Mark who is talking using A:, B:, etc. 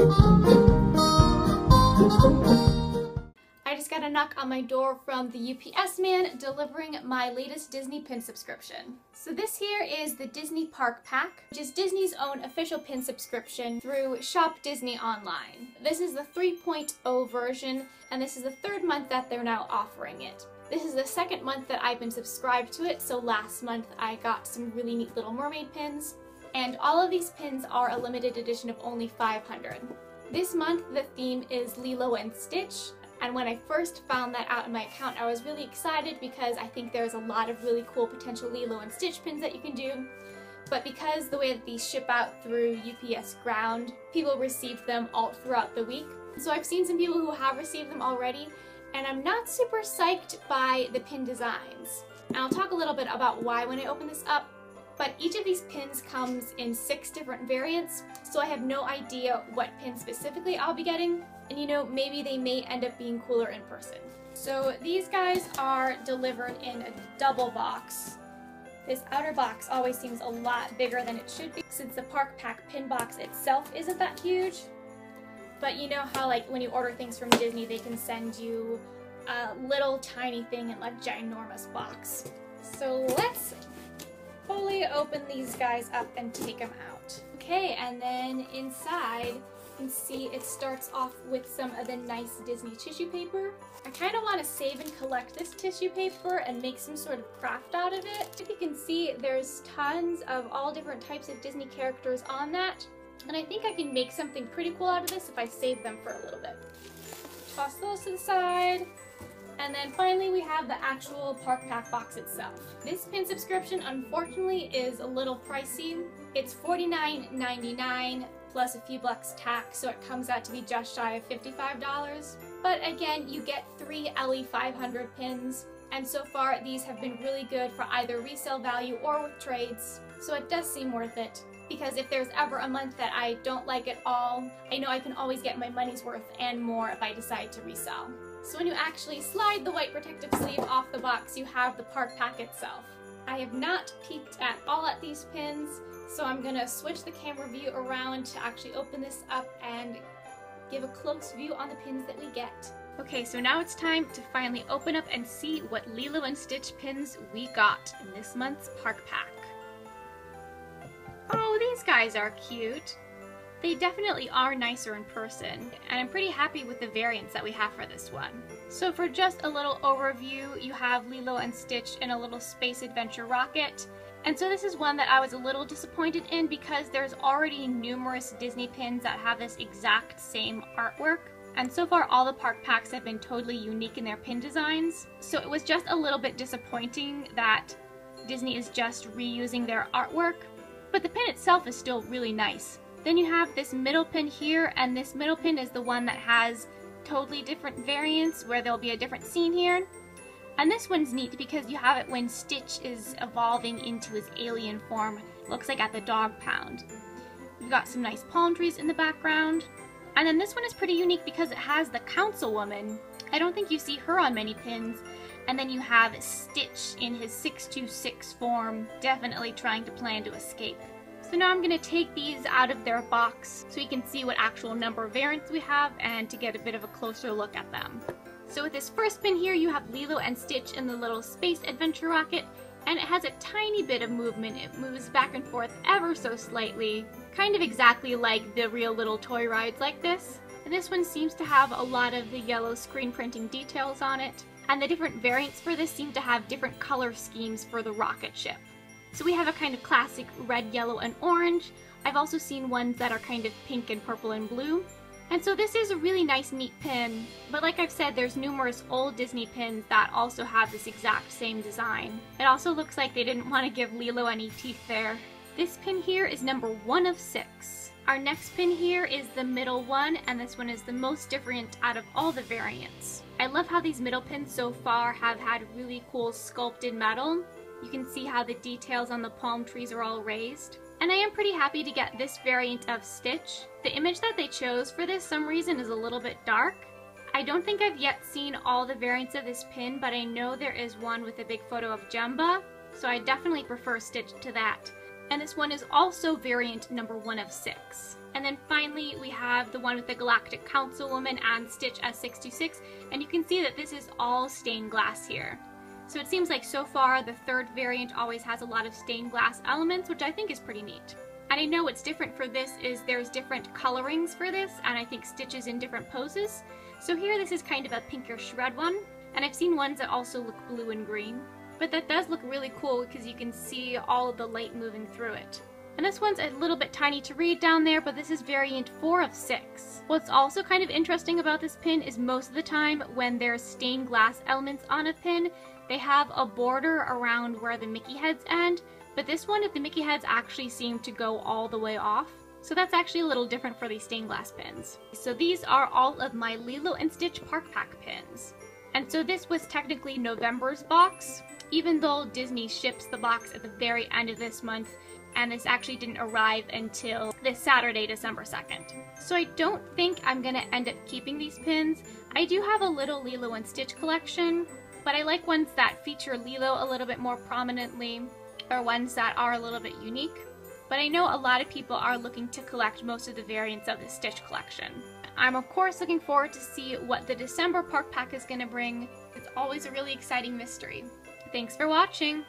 A: I just got a knock on my door from the UPS man delivering my latest Disney pin subscription. So this here is the Disney Park Pack, which is Disney's own official pin subscription through Shop Disney Online. This is the 3.0 version, and this is the third month that they're now offering it. This is the second month that I've been subscribed to it, so last month I got some really neat Little Mermaid pins, and all of these pins are a limited edition of only 500. This month the theme is Lilo and Stitch. And when I first found that out in my account, I was really excited because I think there's a lot of really cool potential Lilo and Stitch pins that you can do. But because the way that these ship out through UPS Ground, people received them all throughout the week. So I've seen some people who have received them already, and I'm not super psyched by the pin designs. And I'll talk a little bit about why when I open this up. But each of these pins comes in 6 different variants, so I have no idea what pin specifically I'll be getting. And you know, maybe they may end up being cooler in person. So these guys are delivered in a double box. This outer box always seems a lot bigger than it should be since the Park Pack pin box itself isn't that huge. But you know how like when you order things from Disney, they can send you a little tiny thing in like a ginormous box. So let's fully open these guys up and take them out. Okay, and then inside you can see it starts off with some of the nice Disney tissue paper. I kind of want to save and collect this tissue paper and make some sort of craft out of it. If you can see, there's tons of all different types of Disney characters on that. And I think I can make something pretty cool out of this if I save them for a little bit. Toss those to the side. And then finally we have the actual Park Pack box itself. This pin subscription unfortunately is a little pricey. It's $49.99 plus a few bucks tax, so it comes out to be just shy of $55. But again, you get 3 LE500 pins, and so far these have been really good for either resale value or with trades, so it does seem worth it. Because if there's ever a month that I don't like at all, I know I can always get my money's worth and more if I decide to resell. So when you actually slide the white protective sleeve off the box, you have the Park Pack itself. I have not peeked at all at these pins, so I'm gonna switch the camera view around to actually open this up and give a close view on the pins that we get. Okay, so now it's time to finally open up and see what Lilo and Stitch pins we got in this month's Park Pack. Oh, these guys are cute. They definitely are nicer in person, and I'm pretty happy with the variants that we have for this one. So for just a little overview, you have Lilo and Stitch in a little space adventure rocket. And so this is one that I was a little disappointed in because there's already numerous Disney pins that have this exact same artwork. And so far all the Park Packs have been totally unique in their pin designs. So it was just a little bit disappointing that Disney is just reusing their artwork. But the pin itself is still really nice. Then you have this middle pin here, and this middle pin is the one that has totally different variants where there'll be a different scene here. And this one's neat because you have it when Stitch is evolving into his alien form. It looks like at the dog pound. You've got some nice palm trees in the background. And then this one is pretty unique because it has the councilwoman. I don't think you see her on many pins. And then you have Stitch in his 626 form, definitely trying to plan to escape. So now I'm going to take these out of their box so you can see what actual number of variants we have and to get a bit of a closer look at them. So with this first pin here, you have Lilo and Stitch in the little space adventure rocket, and it has a tiny bit of movement. It moves back and forth ever so slightly, kind of exactly like the real little toy rides like this. And this one seems to have a lot of the yellow screen printing details on it. And the different variants for this seem to have different color schemes for the rocket ship. So we have a kind of classic red, yellow, and orange. I've also seen ones that are kind of pink and purple and blue. And so this is a really nice, neat pin. But like I've said, there's numerous old Disney pins that also have this exact same design. It also looks like they didn't want to give Lilo any teeth there. This pin here is number 1 of 6. Our next pin here is the middle one, and this one is the most different out of all the variants. I love how these middle pins so far have had really cool sculpted metal. You can see how the details on the palm trees are all raised. And I am pretty happy to get this variant of Stitch. The image that they chose for this, some reason, is a little bit dark. I don't think I've yet seen all the variants of this pin, but I know there is one with a big photo of Jumba, so I definitely prefer Stitch to that. And this one is also variant number 1 of 6. And then finally, we have the one with the Galactic Councilwoman and Stitch S626, and you can see that this is all stained glass here. So it seems like so far the third variant always has a lot of stained glass elements, which I think is pretty neat. And I know what's different for this is there's different colorings for this, and I think Stitch is in different poses. So here this is kind of a pinker shred one, and I've seen ones that also look blue and green. But that does look really cool because you can see all of the light moving through it. And this one's a little bit tiny to read down there, but this is variant 4 of 6. What's also kind of interesting about this pin is most of the time when there's stained glass elements on a pin, they have a border around where the Mickey heads end, but this one, the Mickey heads actually seem to go all the way off. So that's actually a little different for these stained glass pins. So these are all of my Lilo and Stitch Park Pack pins. And so this was technically November's box, even though Disney ships the box at the very end of this month, and this actually didn't arrive until this Saturday, December 2nd. So I don't think I'm gonna end up keeping these pins. I do have a little Lilo and Stitch collection, but I like ones that feature Lilo a little bit more prominently, or ones that are a little bit unique. But I know a lot of people are looking to collect most of the variants of the Stitch collection. I'm of course looking forward to see what the December Park Pack is gonna bring. It's always a really exciting mystery. Thanks for watching!